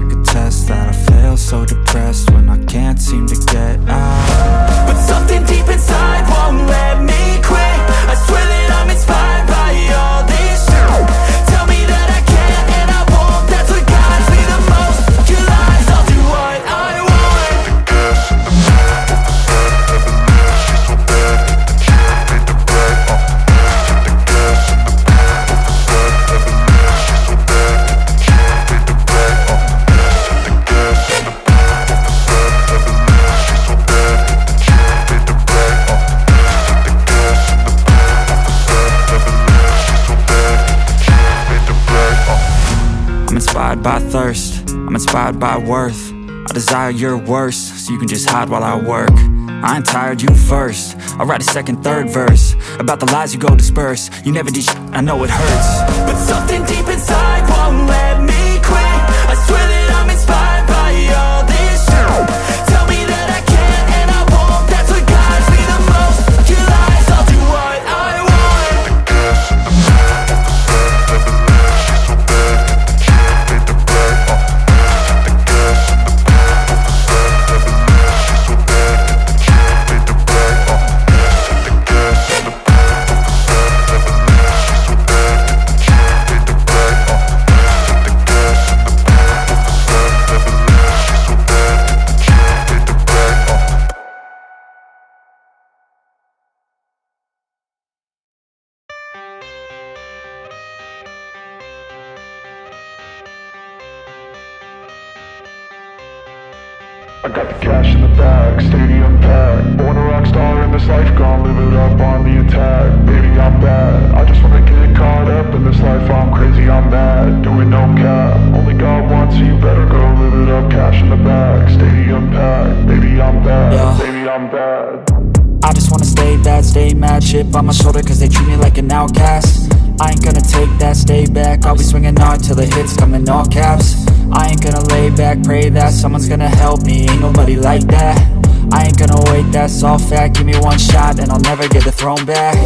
like a test that I fail, so depressed when I can't seem to get out. But something deep inside won't let me quit. I swear that I'm inspired by all this shit. Tell me that I can't and I won't. That's what guides me the most. Your lies, I'll do what I want. I'm inspired by thirst, I'm inspired by worth. I desire your worst, so you can just hide while I work. I ain't tired, you first. I'll write a second, third verse about the lies you go disperse. You never did shit, I know it hurts. But something deep inside won't let me quit. I swear that I'm inspired by all this shit. Tell me that I can't and I won't. That's what guides me the most. Your lies, I'll do what I want. I got the cash in the bag, stadium packed. Born a rock star in this life, gonna live it up on the attack. Baby, I'm bad, I just wanna get caught up in this life. I'm crazy, I'm mad, doing no cap. Only God wants, so you better go live it up. Cash in the bag, stadium packed. Baby, I'm bad, Yeah. baby, I'm bad. I just wanna stay bad, stay mad. Chip on my shoulder cause they treat me like an outcast. I ain't gonna take that, stay back. I'll be swinging hard till the hits come in all caps. I ain't gonna lay back, pray that someone's gonna help me. Ain't nobody like that. I ain't gonna wait, that's all fact. Give me one shot and I'll never get the throne back.